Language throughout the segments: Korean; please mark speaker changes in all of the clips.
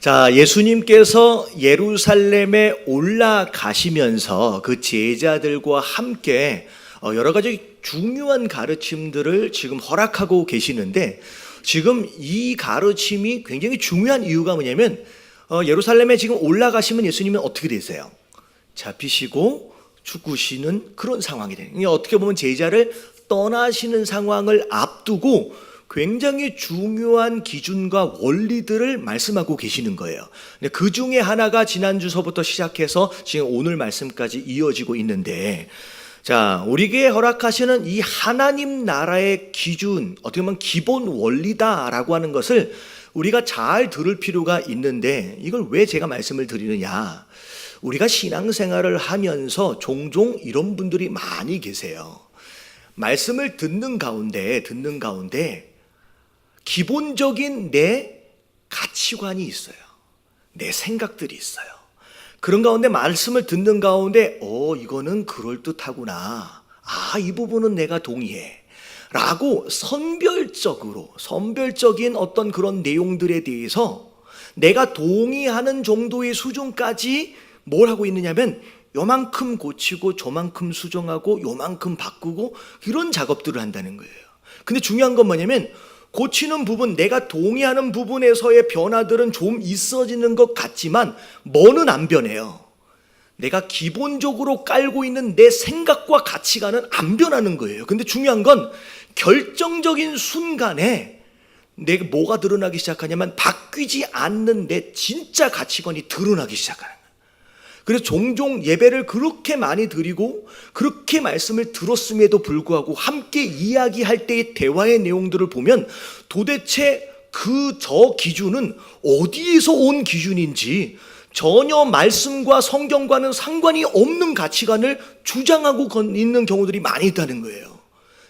Speaker 1: 자, 예수님께서 예루살렘에 올라가시면서 그 제자들과 함께 여러 가지 중요한 가르침들을 지금 허락하고 계시는데, 지금 이 가르침이 굉장히 중요한 이유가 뭐냐면, 예루살렘에 지금 올라가시면 예수님은 어떻게 되세요? 잡히시고 죽으시는 그런 상황이 되는 거예요. 어떻게 보면 제자를 떠나시는 상황을 앞두고 굉장히 중요한 기준과 원리들을 말씀하고 계시는 거예요. 그 중에 하나가 지난주서부터 시작해서 지금 오늘 말씀까지 이어지고 있는데, 자, 우리에게 허락하시는 이 하나님 나라의 기준, 어떻게 보면 기본 원리다라고 하는 것을 우리가 잘 들을 필요가 있는데, 이걸 왜 제가 말씀을 드리느냐? 우리가 신앙생활을 하면서 종종 이런 분들이 많이 계세요. 말씀을 듣는 가운데 기본적인 내 가치관이 있어요. 내 생각들이 있어요. 그런 가운데 말씀을 듣는 가운데 이거는 그럴듯하구나. 이 부분은 내가 동의해. 라고 선별적인 어떤 그런 내용들에 대해서 내가 동의하는 정도의 수준까지 뭘 하고 있느냐면 요만큼 고치고 저만큼 수정하고 요만큼 바꾸고 이런 작업들을 한다는 거예요. 근데 중요한 건 뭐냐면 고치는 부분, 내가 동의하는 부분에서의 변화들은 좀 있어지는 것 같지만 뭐는 안 변해요. 내가 기본적으로 깔고 있는 내 생각과 가치관은 안 변하는 거예요. 근데 중요한 건 결정적인 순간에 내가 뭐가 드러나기 시작하냐면 바뀌지 않는 내 진짜 가치관이 드러나기 시작하는 거예요. 그래서 종종 예배를 그렇게 많이 드리고 그렇게 말씀을 들었음에도 불구하고 함께 이야기할 때의 대화의 내용들을 보면 도대체 저 기준은 어디에서 온 기준인지 전혀 말씀과 성경과는 상관이 없는 가치관을 주장하고 있는 경우들이 많이 있다는 거예요.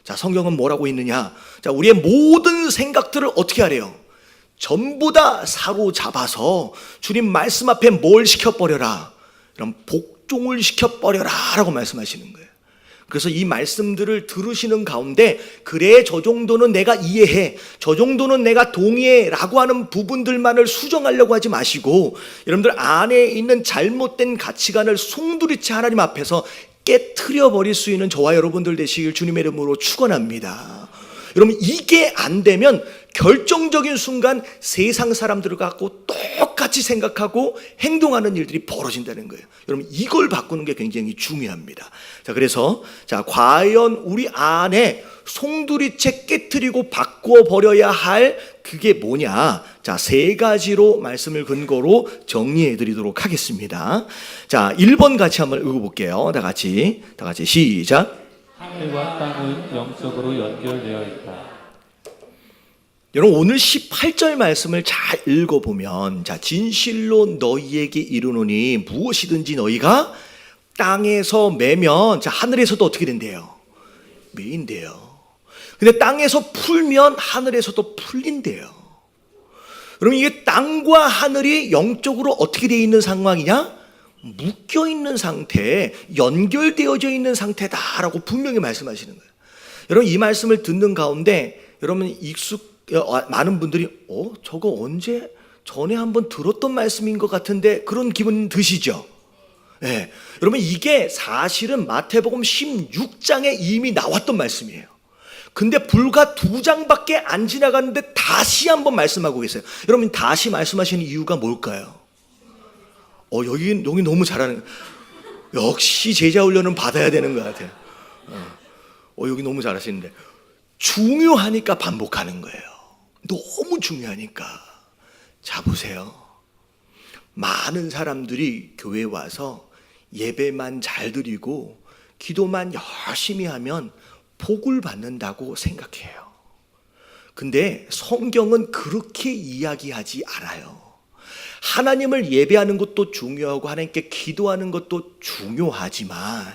Speaker 1: 자, 성경은 뭐라고 있느냐? 자, 우리의 모든 생각들을 어떻게 하래요? 전부 다 사로잡아서 주님 말씀 앞에 뭘 시켜버려라. 이런 복종을 시켜버려라 라고 말씀하시는 거예요. 그래서 이 말씀들을 들으시는 가운데 그래 저 정도는 내가 이해해, 저 정도는 내가 동의해 라고 하는 부분들만을 수정하려고 하지 마시고 여러분들 안에 있는 잘못된 가치관을 송두리째 하나님 앞에서 깨트려 버릴 수 있는 저와 여러분들 되시길 주님의 이름으로 축원합니다. 여러분, 이게 안 되면 결정적인 순간 세상 사람들과 갖고 똑같이 생각하고 행동하는 일들이 벌어진다는 거예요. 여러분, 이걸 바꾸는 게 굉장히 중요합니다. 자, 그래서 과연 우리 안에 송두리째 깨트리고 바꾸어 버려야 할 그게 뭐냐? 자, 3가지로 말씀을 근거로 정리해 드리도록 하겠습니다. 자, 1번 같이 한번 읽어볼게요. 다 같이 시작.
Speaker 2: 하늘과 땅은 영적으로 연결되어 있다.
Speaker 1: 여러분, 오늘 18절 말씀을 잘 읽어보면, 자, 진실로 너희에게 이르노니 무엇이든지 너희가 땅에서 매면, 자, 하늘에서도 어떻게 된대요? 매인대요. 근데 땅에서 풀면 하늘에서도 풀린대요. 그럼 이게 땅과 하늘이 영적으로 어떻게 되어 있는 상황이냐? 묶여 있는 상태, 연결되어져 있는 상태다라고 분명히 말씀하시는 거예요. 여러분, 이 말씀을 듣는 가운데 여러분 많은 분들이 저거 언제 전에 한번 들었던 말씀인 것 같은데 그런 기분 드시죠? 네. 여러분, 이게 사실은 마태복음 16장에 이미 나왔던 말씀이에요. 근데 불과 2장밖에 안 지나갔는데 다시 한번 말씀하고 계세요. 여러분, 다시 말씀하시는 이유가 뭘까요? 여기 너무 잘하는, 역시 제자 훈련은 받아야 되는 것 같아요. 여기 너무 잘하시는데 중요하니까 반복하는 거예요. 너무 중요하니까. 자, 보세요. 많은 사람들이 교회에 와서 예배만 잘 드리고 기도만 열심히 하면 복을 받는다고 생각해요. 근데 성경은 그렇게 이야기하지 않아요. 하나님을 예배하는 것도 중요하고 하나님께 기도하는 것도 중요하지만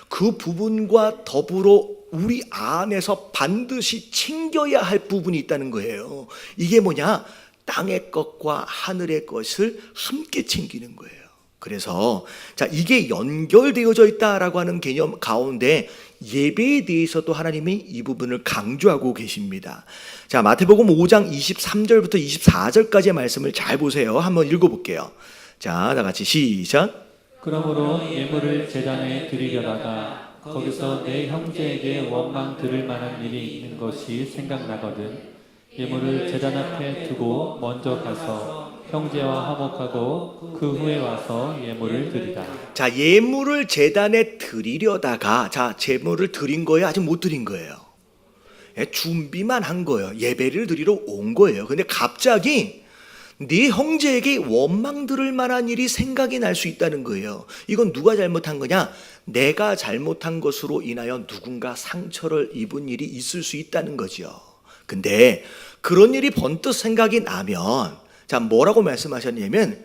Speaker 1: 그 부분과 더불어 우리 안에서 반드시 챙겨야 할 부분이 있다는 거예요. 이게 뭐냐? 땅의 것과 하늘의 것을 함께 챙기는 거예요. 그래서 자, 이게 연결되어져 있다라고 하는 개념 가운데 예배에 대해서도 하나님이 이 부분을 강조하고 계십니다. 자, 마태복음 5장 23절부터 24절까지의 말씀을 잘 보세요. 한번 읽어볼게요. 자, 다 같이 시작.
Speaker 2: 그러므로 예물을 제단에 드리려다가 거기서 내 형제에게 원망 들을 만한 일이 있는 것이 생각나거든 예물을 제단 앞에 두고 먼저 가서 형제와 화목하고 그 후에 와서 예물을 드리라.
Speaker 1: 자, 예물을 제단에 드리려다가 자, 제물을 드린 거예요? 아직 못 드린 거예요? 예, 준비만 한 거예요. 예배를 드리러 온 거예요. 근데 갑자기 네 형제에게 원망 들을 만한 일이 생각이 날 수 있다는 거예요. 이건 누가 잘못한 거냐? 내가 잘못한 것으로 인하여 누군가 상처를 입은 일이 있을 수 있다는 거죠. 근데 그런 일이 번뜩 생각이 나면 자, 뭐라고 말씀하셨냐면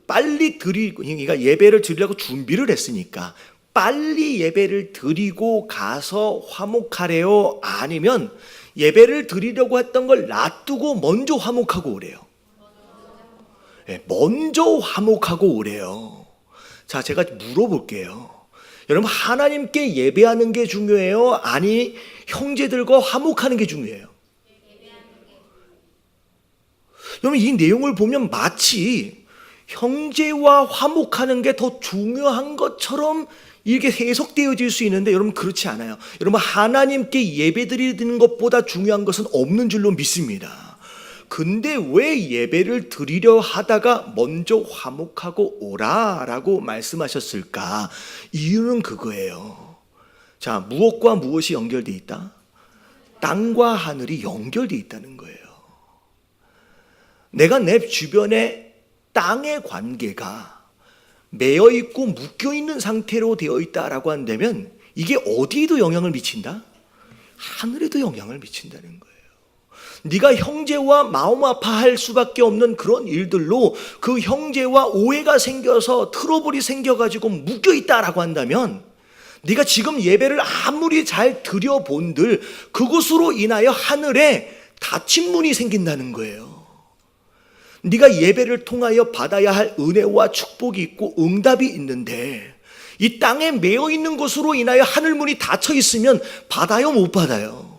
Speaker 1: 빨리 드리고, 그러니까 예배를 드리려고 준비를 했으니까 빨리 예배를 드리고 가서 화목하래요? 아니면 예배를 드리려고 했던 걸 놔두고 먼저 화목하고 오래요? 네, 먼저 화목하고 오래요. 자, 제가 물어볼게요. 여러분, 하나님께 예배하는 게 중요해요? 아니 형제들과 화목하는 게 중요해요? 여러분, 이 내용을 보면 마치 형제와 화목하는 게 더 중요한 것처럼 이게 해석되어질 수 있는데 여러분, 그렇지 않아요. 여러분, 하나님께 예배드리는 것보다 중요한 것은 없는 줄로 믿습니다. 근데 왜 예배를 드리려 하다가 먼저 화목하고 오라라고 말씀하셨을까? 이유는 그거예요. 자, 무엇과 무엇이 연결되어 있다? 땅과 하늘이 연결되어 있다는 거예요. 내가 내 주변에 땅의 관계가 매여 있고 묶여 있는 상태로 되어 있다라고 한다면 이게 어디에도 영향을 미친다? 하늘에도 영향을 미친다는 거예요. 네가 형제와 마음 아파할 수밖에 없는 그런 일들로 그 형제와 오해가 생겨서 트러블이 생겨가지고 묶여 있다라고 한다면 네가 지금 예배를 아무리 잘 드려본들 그것으로 인하여 하늘에 닫힌 문이 생긴다는 거예요. 네가 예배를 통하여 받아야 할 은혜와 축복이 있고 응답이 있는데 이 땅에 매여 있는 것으로 인하여 하늘 문이 닫혀 있으면 받아요, 못 받아요?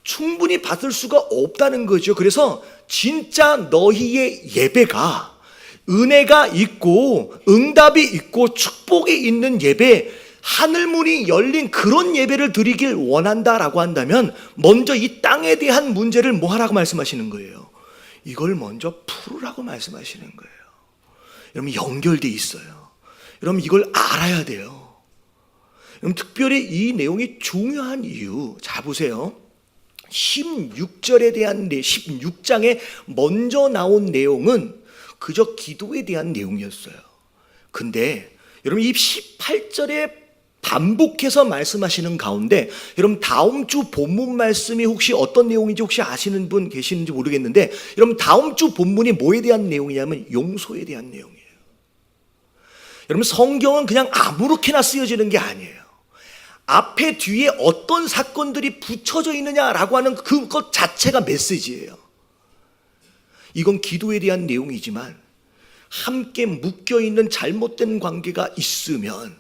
Speaker 1: 충분히 받을 수가 없다는 거죠. 그래서 진짜 너희의 예배가 은혜가 있고 응답이 있고 축복이 있는 예배, 하늘 문이 열린 그런 예배를 드리길 원한다라고 한다면 먼저 이 땅에 대한 문제를 뭐 하라고 말씀하시는 거예요? 이걸 먼저 풀으라고 말씀하시는 거예요. 여러분, 연결돼 있어요. 여러분, 이걸 알아야 돼요. 여러분, 특별히 이 내용이 중요한 이유, 자 보세요. 16절에 대한 16장에 먼저 나온 내용은 그저 기도에 대한 내용이었어요. 근데 여러분, 이 18절에 반복해서 말씀하시는 가운데 여러분, 다음 주 본문 말씀이 혹시 어떤 내용인지 혹시 아시는 분 계시는지 모르겠는데 여러분, 다음 주 본문이 뭐에 대한 내용이냐면 용서에 대한 내용이에요. 여러분, 성경은 그냥 아무렇게나 쓰여지는 게 아니에요. 앞에 뒤에 어떤 사건들이 붙여져 있느냐라고 하는 그것 자체가 메시지예요. 이건 기도에 대한 내용이지만 함께 묶여있는 잘못된 관계가 있으면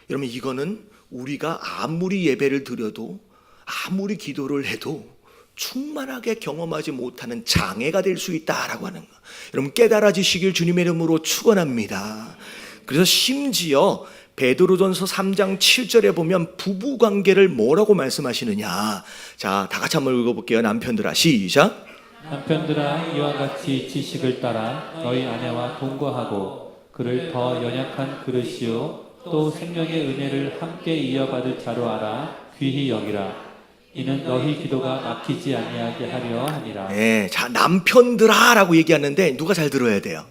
Speaker 1: 여러분, 이거는 우리가 아무리 예배를 드려도 아무리 기도를 해도 충만하게 경험하지 못하는 장애가 될 수 있다라고 하는 거, 여러분 깨달아지시길 주님의 이름으로 축원합니다. 그래서 심지어 베드로전서 3장 7절에 보면 부부 관계를 뭐라고 말씀하시느냐. 자, 다 같이 한번 읽어볼게요. 남편들아, 시작.
Speaker 2: 남편들아, 이와 같이 지식을 따라 너희 아내와 동거하고 그를 더 연약한 그릇이요 또 생명의 은혜를 함께 이어받을 자로 알아 귀히 여기라. 이는 너희 기도가 막히지 아니하게 하려 함이라.
Speaker 1: 네, 자, 남편들아라고 얘기하는데 누가 잘 들어야 돼요?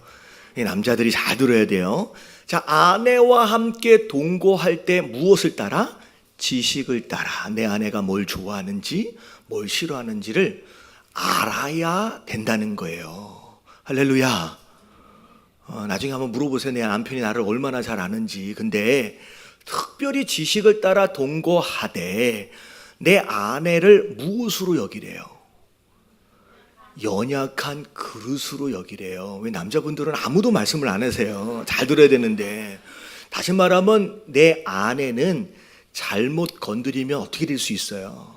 Speaker 1: 남자들이 잘 들어야 돼요. 자, 아내와 함께 동거할 때 무엇을 따라? 지식을 따라. 내 아내가 뭘 좋아하는지 뭘 싫어하는지를 알아야 된다는 거예요. 할렐루야. 나중에 한번 물어보세요. 내 남편이 나를 얼마나 잘 아는지. 근데 특별히 지식을 따라 동거하되 내 아내를 무엇으로 여기래요? 연약한 그릇으로 여기래요. 왜 남자분들은 아무도 말씀을 안 하세요. 잘 들어야 되는데. 다시 말하면 내 아내는 잘못 건드리면 어떻게 될 수 있어요?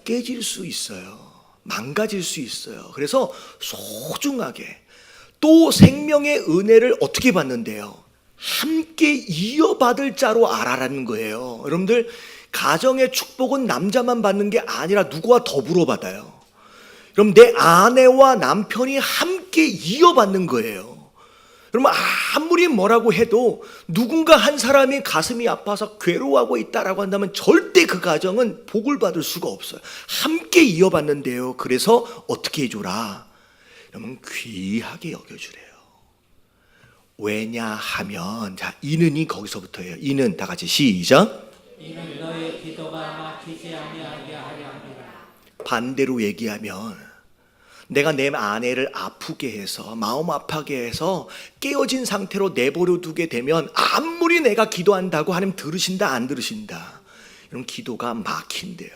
Speaker 1: 깨질 수 있어요. 망가질 수 있어요. 그래서 소중하게 또 생명의 은혜를 어떻게 받는데요? 함께 이어받을 자로 알아라는 거예요. 여러분들, 가정의 축복은 남자만 받는 게 아니라 누구와 더불어 받아요. 그럼 내 아내와 남편이 함께 이어받는 거예요. 그러면 아무리 뭐라고 해도 누군가 한 사람이 가슴이 아파서 괴로워하고 있다라고 한다면 절대 그 가정은 복을 받을 수가 없어요. 함께 이어받는데요. 그래서 어떻게 해줘라? 그러면 귀하게 여겨주래요. 왜냐하면, 자, 이는이 거기서부터예요. 이는 다 같이 시작.
Speaker 2: 이는 너의 기도가 막히지 아니하게 하려 함이라.
Speaker 1: 반대로 얘기하면 내가 내 아내를 아프게 해서 마음 아파게 해서 깨어진 상태로 내버려 두게 되면 아무리 내가 기도한다고 하나님 들으신다 안 들으신다? 이런 기도가 막힌대요.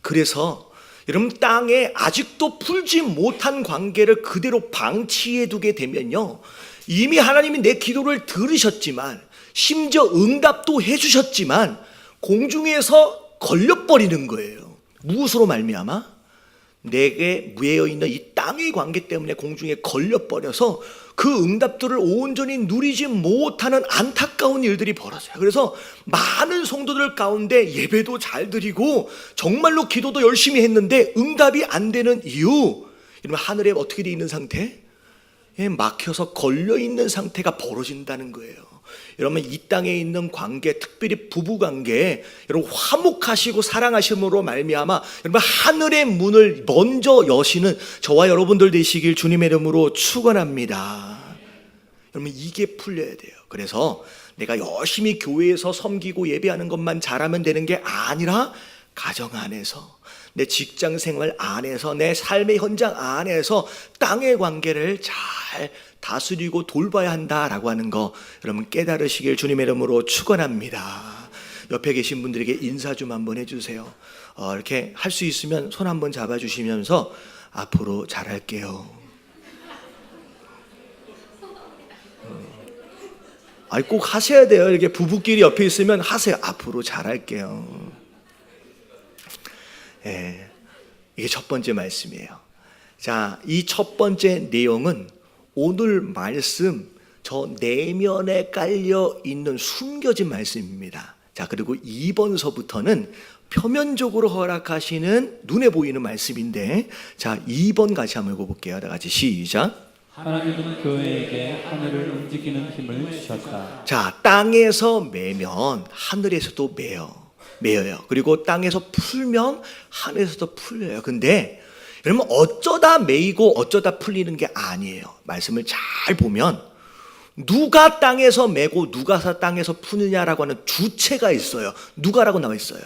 Speaker 1: 그래서 여러분, 땅에 아직도 풀지 못한 관계를 그대로 방치해 두게 되면요, 이미 하나님이 내 기도를 들으셨지만 심지어 응답도 해주셨지만 공중에서 걸려버리는 거예요. 무엇으로 말미암아? 내게 무해어 있는 이 땅의 관계 때문에 공중에 걸려버려서 그 응답들을 온전히 누리지 못하는 안타까운 일들이 벌어져요. 그래서 많은 성도들 가운데 예배도 잘 드리고 정말로 기도도 열심히 했는데 응답이 안 되는 이유, 이러면 하늘에 어떻게 돼 있는 상태? 막혀서 걸려있는 상태가 벌어진다는 거예요. 여러분, 이 땅에 있는 관계, 특별히 부부관계, 여러분 화목하시고 사랑하심으로 말미암아 여러분 하늘의 문을 먼저 여시는 저와 여러분들 되시길 주님의 이름으로 축원합니다. 여러분, 이게 풀려야 돼요. 그래서 내가 열심히 교회에서 섬기고 예배하는 것만 잘하면 되는 게 아니라 가정 안에서, 내 직장 생활 안에서, 내 삶의 현장 안에서 땅의 관계를 잘 다스리고 돌봐야 한다라고 하는 거 여러분 깨달으시길 주님의 이름으로 축원합니다. 옆에 계신 분들에게 인사 좀 한번 해주세요. 이렇게 할 수 있으면 손 한번 잡아주시면서 앞으로 잘할게요. 꼭 하셔야 돼요. 이렇게 부부끼리 옆에 있으면 하세요. 앞으로 잘할게요. 예, 이게 첫 번째 말씀이에요. 자, 이 첫 번째 내용은 오늘 말씀 저 내면에 깔려 있는 숨겨진 말씀입니다. 자, 그리고 2번서부터는 표면적으로 허락하시는 눈에 보이는 말씀인데, 자, 2번 같이 한번 읽어볼게요. 다 같이 시작.
Speaker 2: 하나님은 교회에게 하늘을 움직이는 힘을 주셨다.
Speaker 1: 자, 땅에서 매면 하늘에서도 매여요. 그리고 땅에서 풀면 하늘에서도 풀려요. 근데 여러분, 어쩌다 매이고 어쩌다 풀리는 게 아니에요. 말씀을 잘 보면 누가 땅에서 매고 누가 땅에서 푸느냐라고 하는 주체가 있어요. 누가라고 나와 있어요?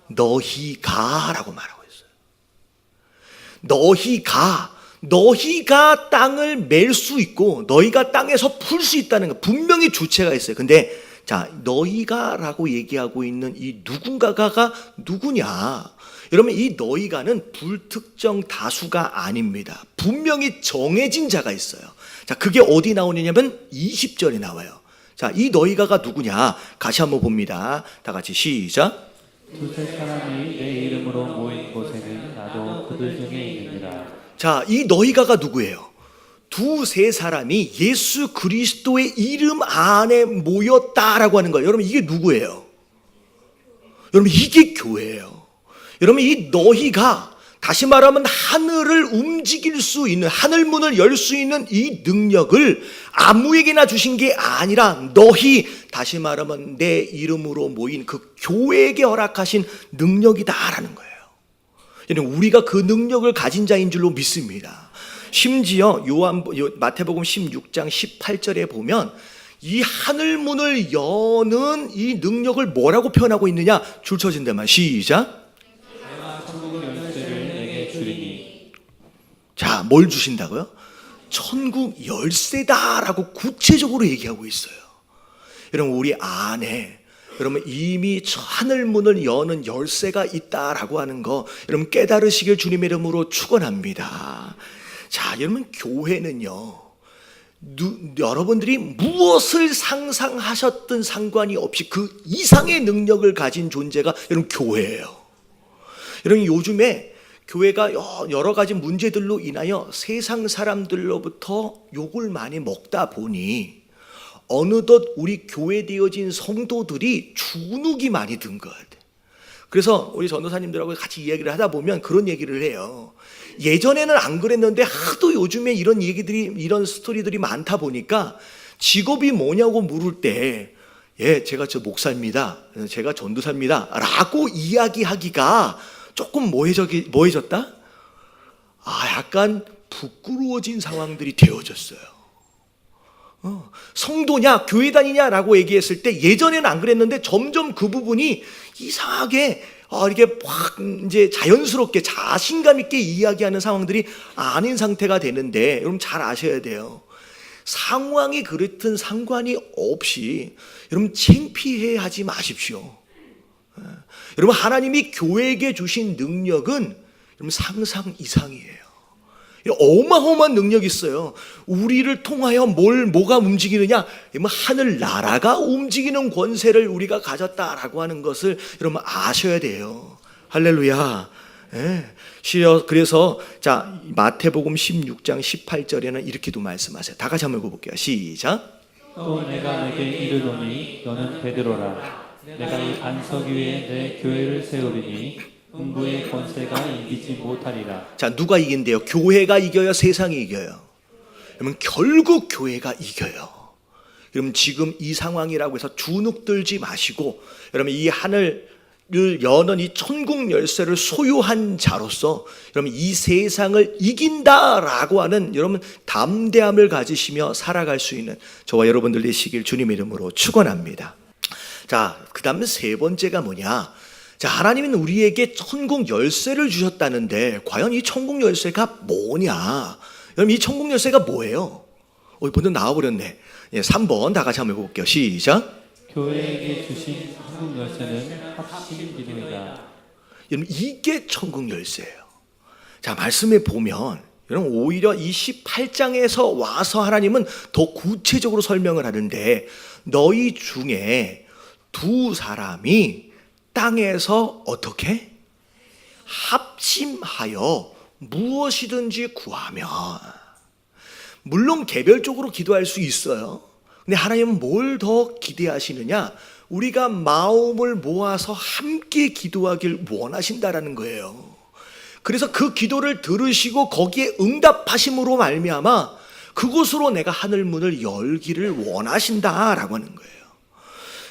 Speaker 1: 너희가라고 말하고 있어요. 너희가 땅을 맬 수 있고 너희가 땅에서 풀 수 있다는 거, 분명히 주체가 있어요. 근데 자, 너희가라고 얘기하고 있는 이 누군가가 누구냐? 여러분, 이 너희가는 불특정 다수가 아닙니다. 분명히 정해진 자가 있어요. 자, 그게 어디 나오느냐면 20절에 나와요. 자, 이 너희가가 누구냐? 같이 한번 봅니다. 다 같이 시작.
Speaker 2: 두세 사람이 내 이름으로 모인 곳에는 나도 그들 중에 있느니라.
Speaker 1: 자, 이 너희가가 누구예요? 두세 사람이 예수 그리스도의 이름 안에 모였다라고 하는 거예요. 여러분, 이게 누구예요? 여러분, 이게 교회예요. 여러분, 이 너희가 다시 말하면 하늘을 움직일 수 있는, 하늘 문을 열 수 있는 이 능력을 아무에게나 주신 게 아니라 너희, 다시 말하면 내 이름으로 모인 그 교회에게 허락하신 능력이다라는 거예요. 여러분, 우리가 그 능력을 가진 자인 줄로 믿습니다. 심지어 마태복음 16장 18절에 보면 이 하늘 문을 여는 이 능력을 뭐라고 표현하고 있느냐? 줄 쳐진다만 시작.
Speaker 2: 내가 천국 열쇠를 내게 주리니.
Speaker 1: 자, 뭘 주신다고요? 천국 열쇠다라고 구체적으로 얘기하고 있어요. 여러분, 우리 안에 여러분 이미 하늘 문을 여는 열쇠가 있다라고 하는 거 여러분 깨달으시길 주님의 이름으로 축원합니다. 자, 여러분 교회는요, 여러분들이 무엇을 상상하셨든 상관이 없이 그 이상의 능력을 가진 존재가 여러분 교회예요. 여러분 요즘에 교회가 여러 가지 문제들로 인하여 세상 사람들로부터 욕을 많이 먹다 보니 어느덧 우리 교회되어진 성도들이 주눅이 많이 든 것 같아요. 그래서 우리 전도사님들하고 같이 이야기를 하다 보면 그런 얘기를 해요. 예전에는 안 그랬는데 하도 요즘에 이런 얘기들이, 이런 스토리들이 많다 보니까 직업이 뭐냐고 물을 때, 예, 제가 저 목사입니다, 제가 전도사입니다 라고 이야기하기가 조금 뭐해졌다? 약간 부끄러워진 상황들이 되어졌어요. 성도냐 교회 다니냐라고 얘기했을 때 예전에는 안 그랬는데 점점 그 부분이 이상하게 이렇게 확 이제 자연스럽게 자신감 있게 이야기하는 상황들이 아닌 상태가 되는데, 여러분 잘 아셔야 돼요. 상황이 그렇든 상관이 없이 여러분 창피해 하지 마십시오. 여러분 하나님이 교회에게 주신 능력은 여러분 상상 이상이에요. 어마어마한 능력이 있어요. 우리를 통하여 뭐가 움직이느냐? 하늘 나라가 움직이는 권세를 우리가 가졌다라고 하는 것을 여러분 아셔야 돼요. 할렐루야. 예. 그래서 자, 마태복음 16장 18절에는 이렇게도 말씀하세요. 다 같이 한번 읽어볼게요. 시작.
Speaker 2: 또 내가 내게 이르노니 너는 베드로라. 내가 이 반석 위에 내 교회를 세우리니 음부의 권세가 이기지 못하리라.
Speaker 1: 자, 누가 이긴대요? 교회가 이겨요? 세상이 이겨요? 여러분 결국 교회가 이겨요. 여러분 지금 이 상황이라고 해서 주눅 들지 마시고, 여러분 이 하늘을 여는 이 천국 열쇠를 소유한 자로서 여러분 이 세상을 이긴다라고 하는 여러분 담대함을 가지시며 살아갈 수 있는 저와 여러분들 되시길 주님의 이름으로 축원합니다. 자, 그 다음 세 번째가 뭐냐? 자, 하나님은 우리에게 천국 열쇠를 주셨다는데 과연 이 천국 열쇠가 뭐냐? 여러분 이 천국 열쇠가 뭐예요? 벌써 나와버렸네. 3번 다 같이 한번 해볼게요. 시작.
Speaker 2: 교회에게 주신 천국 열쇠는 합심 기능이다.
Speaker 1: 여러분 이게 천국 열쇠예요. 자, 말씀에 보면 여러분 오히려 이 18장에서 와서 하나님은 더 구체적으로 설명을 하는데, 너희 중에 두 사람이 땅에서 어떻게 합심하여 무엇이든지 구하면, 물론 개별적으로 기도할 수 있어요. 근데 하나님은 뭘 더 기대하시느냐? 우리가 마음을 모아서 함께 기도하길 원하신다라는 거예요. 그래서 그 기도를 들으시고 거기에 응답하심으로 말미암아 그곳으로 내가 하늘 문을 열기를 원하신다라고 하는 거예요.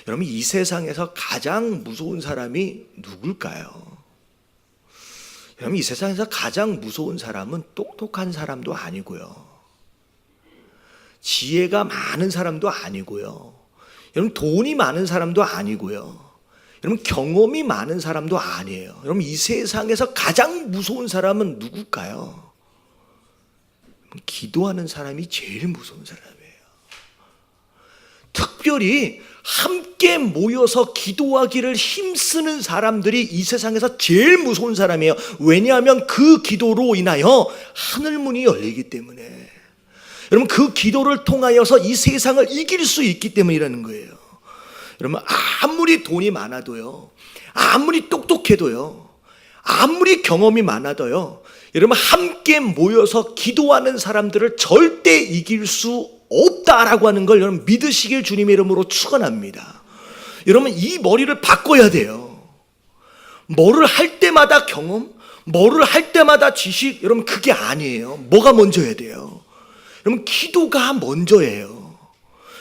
Speaker 1: 여러분 이 세상에서 가장 무서운 사람이 누굴까요? 여러분 이 세상에서 가장 무서운 사람은 똑똑한 사람도 아니고요, 지혜가 많은 사람도 아니고요, 여러분 돈이 많은 사람도 아니고요, 여러분 경험이 많은 사람도 아니에요. 여러분 이 세상에서 가장 무서운 사람은 누굴까요? 기도하는 사람이 제일 무서운 사람이에요. 특별히 함께 모여서 기도하기를 힘쓰는 사람들이 이 세상에서 제일 무서운 사람이에요. 왜냐하면 그 기도로 인하여 하늘문이 열리기 때문에, 여러분 그 기도를 통하여서 이 세상을 이길 수 있기 때문이라는 거예요. 여러분 아무리 돈이 많아도요, 아무리 똑똑해도요, 아무리 경험이 많아도요, 여러분 함께 모여서 기도하는 사람들을 절대 이길 수 없다라고 하는 걸 여러분 믿으시길 주님의 이름으로 축원합니다. 여러분 이 머리를 바꿔야 돼요. 뭐를 할 때마다 경험, 뭐를 할 때마다 지식, 여러분 그게 아니에요. 뭐가 먼저야 돼요? 여러분 기도가 먼저예요.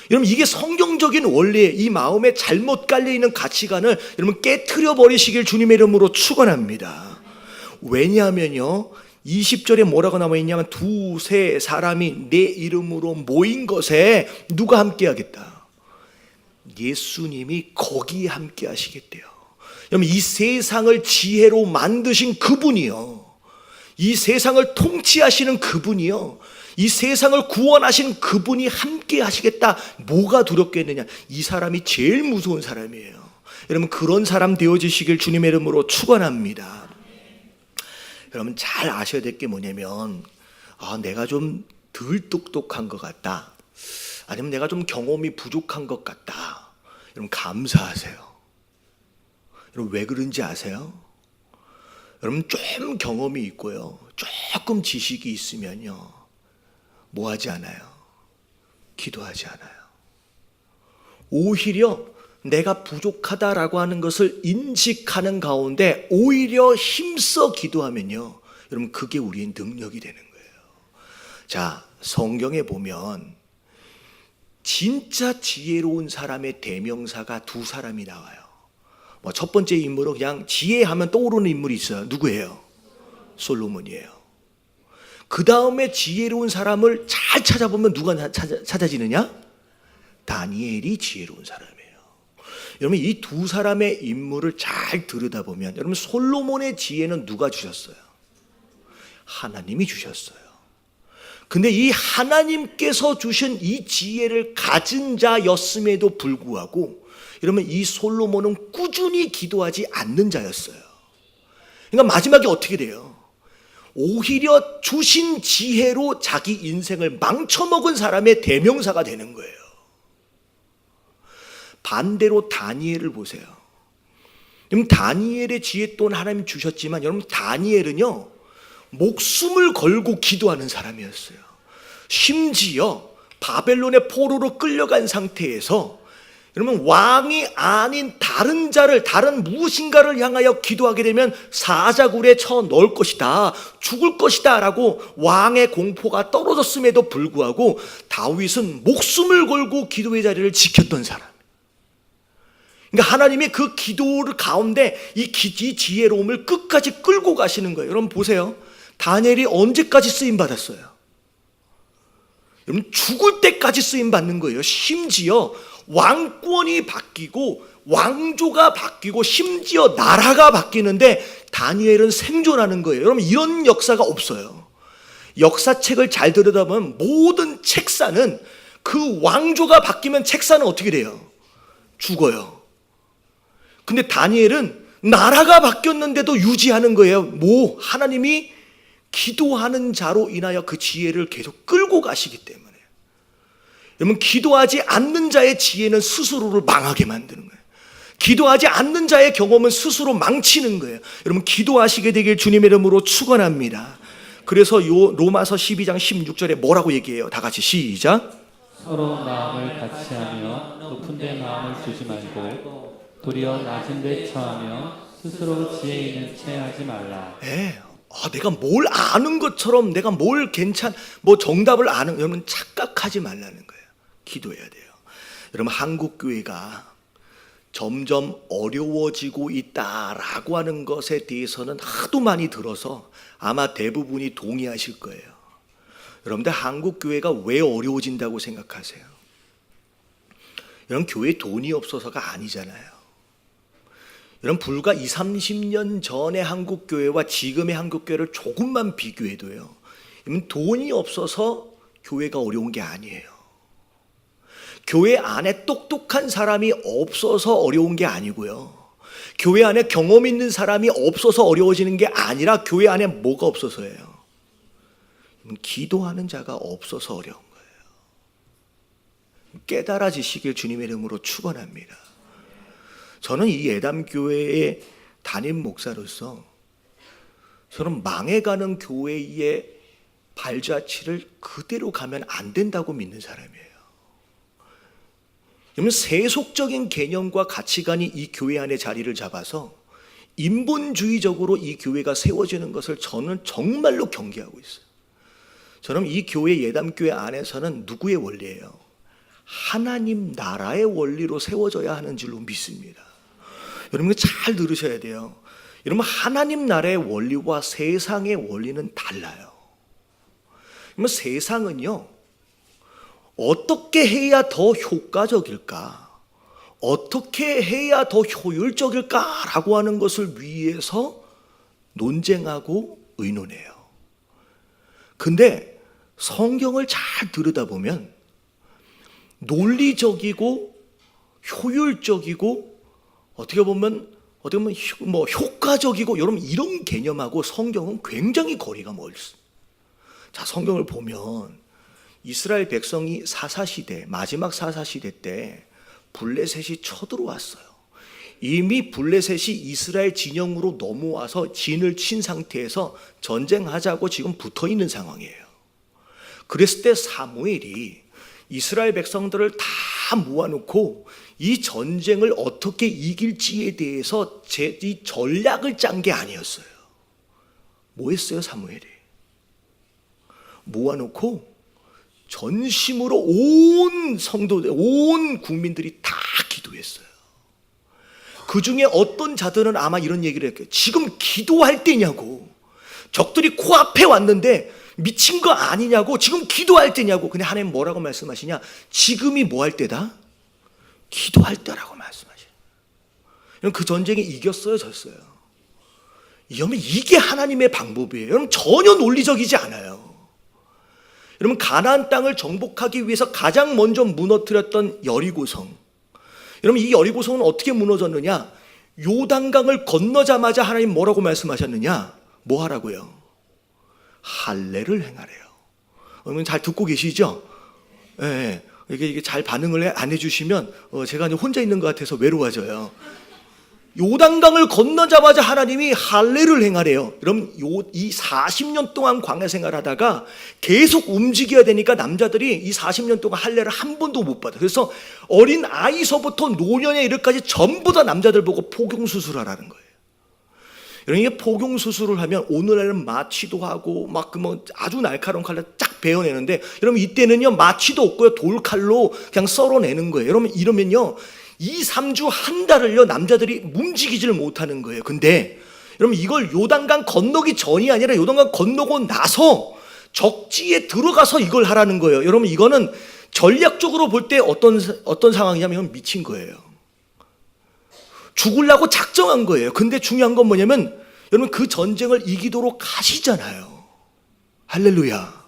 Speaker 1: 여러분 이게 성경적인 원리, 이 마음에 잘못 깔려있는 가치관을 여러분 깨트려 버리시길 주님의 이름으로 축원합니다. 왜냐하면요, 20절에 뭐라고 나와 있냐면 두세 사람이 내 이름으로 모인 것에 누가 함께 하겠다? 예수님이 거기에 함께 하시겠대요. 여러분 이 세상을 지혜로 만드신 그분이요, 이 세상을 통치하시는 그분이요, 이 세상을 구원하신 그분이 함께 하시겠다. 뭐가 두렵겠느냐? 이 사람이 제일 무서운 사람이에요. 여러분 그런 사람 되어지시길 주님의 이름으로 축원합니다. 여러분 잘 아셔야 될 게 뭐냐면 내가 좀 덜 똑똑한 것 같다, 아니면 내가 좀 경험이 부족한 것 같다. 여러분 감사하세요. 여러분 왜 그런지 아세요? 여러분 좀 경험이 있고요, 조금 지식이 있으면요, 뭐 하지 않아요? 기도하지 않아요. 오히려 내가 부족하다라고 하는 것을 인식하는 가운데 오히려 힘써 기도하면요, 여러분 그게 우리의 능력이 되는 거예요. 자, 성경에 보면 진짜 지혜로운 사람의 대명사가 두 사람이 나와요. 첫 번째 인물은 그냥 지혜하면 떠오르는 인물이 있어요. 누구예요? 솔로몬이에요. 그 다음에 지혜로운 사람을 잘 찾아보면 누가 찾아지느냐? 다니엘이 지혜로운 사람이에요. 여러분 이 두 사람의 인물을 잘 들여다보면 여러분 솔로몬의 지혜는 누가 주셨어요? 하나님이 주셨어요. 근데 이 하나님께서 주신 이 지혜를 가진 자였음에도 불구하고 여러분 이 솔로몬은 꾸준히 기도하지 않는 자였어요. 그러니까 마지막에 어떻게 돼요? 오히려 주신 지혜로 자기 인생을 망쳐먹은 사람의 대명사가 되는 거예요. 반대로 다니엘을 보세요. 여러분 다니엘의 지혜 또한 하나님 주셨지만 여러분 다니엘은요 목숨을 걸고 기도하는 사람이었어요. 심지어 바벨론의 포로로 끌려간 상태에서 여러분 왕이 아닌 다른 자를, 다른 무엇인가를 향하여 기도하게 되면 사자굴에 쳐 넣을 것이다, 죽을 것이다 라고 왕의 공포가 떨어졌음에도 불구하고 다윗은 목숨을 걸고 기도의 자리를 지켰던 사람. 그러니까 하나님이 그 기도를 가운데 이 지혜로움을 끝까지 끌고 가시는 거예요. 여러분 보세요. 다니엘이 언제까지 쓰임 받았어요? 여러분 죽을 때까지 쓰임 받는 거예요. 심지어 왕권이 바뀌고 왕조가 바뀌고 심지어 나라가 바뀌는데 다니엘은 생존하는 거예요. 여러분 이런 역사가 없어요. 역사책을 잘 들여다보면 모든 책사는 그 왕조가 바뀌면 책사는 어떻게 돼요? 죽어요. 근데 다니엘은 나라가 바뀌었는데도 유지하는 거예요. 하나님이 기도하는 자로 인하여 그 지혜를 계속 끌고 가시기 때문에. 여러분 기도하지 않는 자의 지혜는 스스로를 망하게 만드는 거예요. 기도하지 않는 자의 경험은 스스로 망치는 거예요. 여러분 기도하시게 되길 주님의 이름으로 축원합니다. 그래서 로마서 12장 16절에 뭐라고 얘기해요? 다 같이 시작.
Speaker 2: 서로 마음을 같이 하며 높은 데 마음을 두지 말고 도리어 낮은 데 처하며 스스로 지혜 있는 채 하지 말라.
Speaker 1: 내가 뭘 아는 것처럼 내가 정답을 아는, 여러분 착각하지 말라는 거예요. 기도해야 돼요. 여러분 한국 교회가 점점 어려워지고 있다라고 하는 것에 대해서는 하도 많이 들어서 아마 대부분이 동의하실 거예요. 여러분들 한국 교회가 왜 어려워진다고 생각하세요? 여러분 교회에 돈이 없어서가 아니잖아요. 여러분 불과 20, 30년 전의 한국 교회와 지금의 한국 교회를 조금만 비교해도요, 돈이 없어서 교회가 어려운 게 아니에요. 교회 안에 똑똑한 사람이 없어서 어려운 게 아니고요, 교회 안에 경험 있는 사람이 없어서 어려워지는 게 아니라 교회 안에 뭐가 없어서예요? 기도하는 자가 없어서 어려운 거예요. 깨달아지시길 주님의 이름으로 축원합니다. 저는 이 예담교회의 담임 목사로서 저는 망해가는 교회의 발자취를 그대로 가면 안 된다고 믿는 사람이에요. 여러분 세속적인 개념과 가치관이 이 교회 안에 자리를 잡아서 인본주의적으로 이 교회가 세워지는 것을 저는 정말로 경계하고 있어요. 저는 이 교회 예담교회 안에서는 누구의 원리예요? 하나님 나라의 원리로 세워져야 하는 줄로 믿습니다. 여러분 잘 들으셔야 돼요. 여러분 하나님 나라의 원리와 세상의 원리는 달라요. 그러면 세상은요, 어떻게 해야 더 효과적일까? 어떻게 해야 더 효율적일까라고 하는 것을 위해서 논쟁하고 의논해요. 근데 성경을 잘 들여다보면 논리적이고 효율적이고 어떻게 보면 뭐 효과적이고 여러분 이런 개념하고 성경은 굉장히 거리가 멀습니다. 자, 성경을 보면 이스라엘 백성이 사사시대, 마지막 사사시대 때 블레셋이 쳐들어왔어요. 이미 블레셋이 이스라엘 진영으로 넘어와서 진을 친 상태에서 전쟁하자고 지금 붙어있는 상황이에요. 그랬을 때 사무엘이 이스라엘 백성들을 다 모아놓고 이 전쟁을 어떻게 이길지에 대해서 이 전략을 짠 게 아니었어요. 뭐 했어요, 사무엘이? 모아놓고 전심으로 온 성도들, 온 국민들이 다 기도했어요. 그 중에 어떤 자들은 아마 이런 얘기를 했겠죠. 지금 기도할 때냐고. 적들이 코앞에 왔는데 미친 거 아니냐고. 지금 기도할 때냐고. 근데 하나님 뭐라고 말씀하시냐? 지금이 뭐 할 때다? 기도할 때라고 말씀하셔요. 그 전쟁에 이겼어요, 졌어요? 여러분, 이게 하나님의 방법이에요. 여러분, 전혀 논리적이지 않아요. 여러분, 가나안 땅을 정복하기 위해서 가장 먼저 무너뜨렸던 여리고성. 여러분, 이 여리고성은 어떻게 무너졌느냐? 요단강을 건너자마자 하나님 뭐라고 말씀하셨느냐? 뭐 하라고요? 할례를 행하래요. 여러분 잘 듣고 계시죠? 예, 이게 잘 반응을 안 해주시면 제가 혼자 있는 것 같아서 외로워져요. 요단강을 건너자마자 하나님이 할례를 행하래요. 여러분, 이 40년 동안 광야 생활하다가 계속 움직여야 되니까 남자들이 이 40년 동안 할례를 한 번도 못 받아요. 그래서 어린 아이서부터 노년에 이르까지 전부 다 남자들 보고 포경수술하라는 거예요. 여러분, 이게 포경수술을 하면 오늘날은 마취도 하고 막 아주 날카로운 칼로 쫙 베어내는데, 여러분 이때는요 마취도 없고요 돌칼로 그냥 썰어내는 거예요. 여러분, 이러면요 2, 3주 한 달을요 남자들이 움직이지를 못하는 거예요. 근데 여러분, 이걸 요단강 건너기 전이 아니라 요단강 건너고 나서 적지에 들어가서 이걸 하라는 거예요. 여러분, 이거는 전략적으로 볼 때 어떤 상황이냐면 미친 거예요. 죽으려고 작정한 거예요. 근데 중요한 건 뭐냐면 여러분, 그 전쟁을 이기도록 하시잖아요. 할렐루야.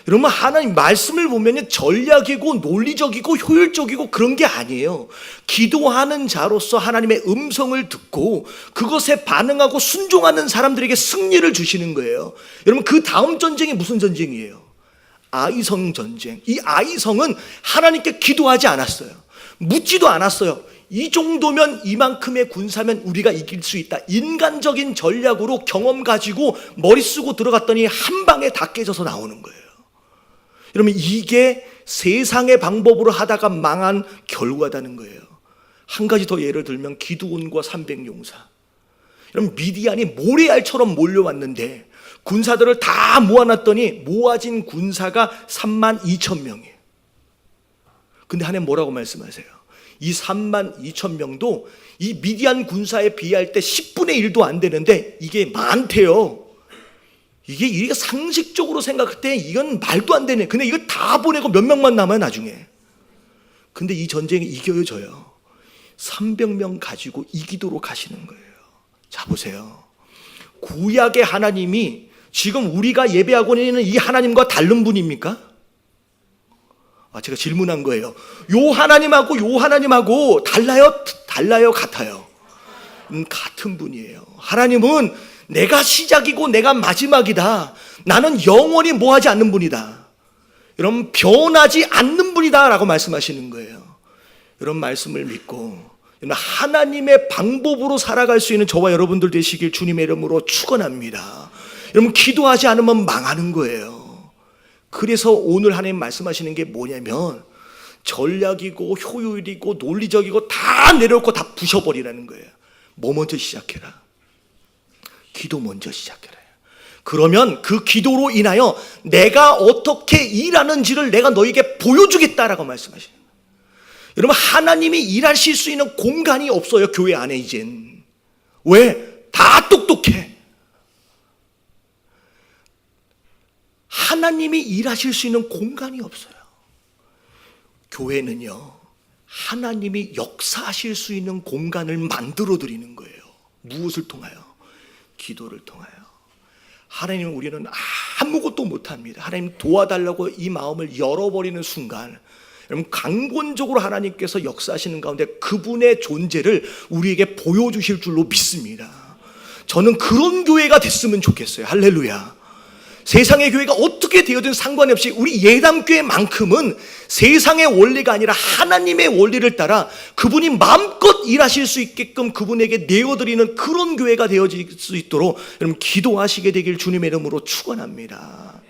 Speaker 1: 여러분, 하나님 말씀을 보면 전략이고 논리적이고 효율적이고 그런 게 아니에요. 기도하는 자로서 하나님의 음성을 듣고 그것에 반응하고 순종하는 사람들에게 승리를 주시는 거예요. 여러분, 그 다음 전쟁이 무슨 전쟁이에요? 아이성 전쟁. 이 아이성은 하나님께 기도하지 않았어요. 묻지도 않았어요. 이 정도면, 이만큼의 군사면 우리가 이길 수 있다. 인간적인 전략으로 경험 가지고 머리 쓰고 들어갔더니 한 방에 다 깨져서 나오는 거예요. 여러분, 이게 세상의 방법으로 하다가 망한 결과다는 거예요. 한 가지 더 예를 들면 기드온과 300용사. 여러분, 미디안이 모래알처럼 몰려왔는데 군사들을 다 모아놨더니 모아진 군사가 32,000명이에요. 근데 하나님 뭐라고 말씀하세요? 이 32,000명도 이 미디안 군사에 비할 때 10분의 1도 안 되는데 이게 많대요. 이게 상식적으로 생각할 때 이건 말도 안 되네. 근데 이거 다 보내고 몇 명만 남아요 나중에. 근데 이 전쟁에 이겨요 져요? 300명 가지고 이기도록 하시는 거예요. 자, 보세요. 구약의 하나님이 지금 우리가 예배하고 있는 이 하나님과 다른 분입니까? 제가 질문한 거예요. 요 하나님하고 달라요? 달라요? 같아요? 같은 분이에요. 하나님은 내가 시작이고 내가 마지막이다. 나는 영원히 뭐하지 않는 분이다. 여러분, 변하지 않는 분이다 라고 말씀하시는 거예요. 이런 말씀을 믿고 하나님의 방법으로 살아갈 수 있는 저와 여러분들 되시길 주님의 이름으로 축원합니다. 여러분, 기도하지 않으면 망하는 거예요. 그래서 오늘 하나님 말씀하시는 게 뭐냐면 전략이고 효율이고 논리적이고 다 내려놓고 다 부셔버리라는 거예요. 뭐 먼저 시작해라? 기도 먼저 시작해라. 그러면 그 기도로 인하여 내가 어떻게 일하는지를 내가 너에게 보여주겠다라고 말씀하시는 거예요. 여러분, 하나님이 일하실 수 있는 공간이 없어요, 교회 안에 이젠. 왜? 다 똑똑해. 하나님이 일하실 수 있는 공간이 없어요. 교회는요, 하나님이 역사하실 수 있는 공간을 만들어 드리는 거예요. 무엇을 통하여? 기도를 통하여. 하나님, 우리는 아무것도 못합니다. 하나님 도와달라고 이 마음을 열어버리는 순간 여러분, 강권적으로 하나님께서 역사하시는 가운데 그분의 존재를 우리에게 보여주실 줄로 믿습니다. 저는 그런 교회가 됐으면 좋겠어요. 할렐루야. 세상의 교회가 어떻게 되어든 상관이 없이 우리 예담교회만큼은 세상의 원리가 아니라 하나님의 원리를 따라 그분이 마음껏 일하실 수 있게끔 그분에게 내어드리는 그런 교회가 되어질 수 있도록 여러분 기도하시게 되길 주님의 이름으로 축원합니다.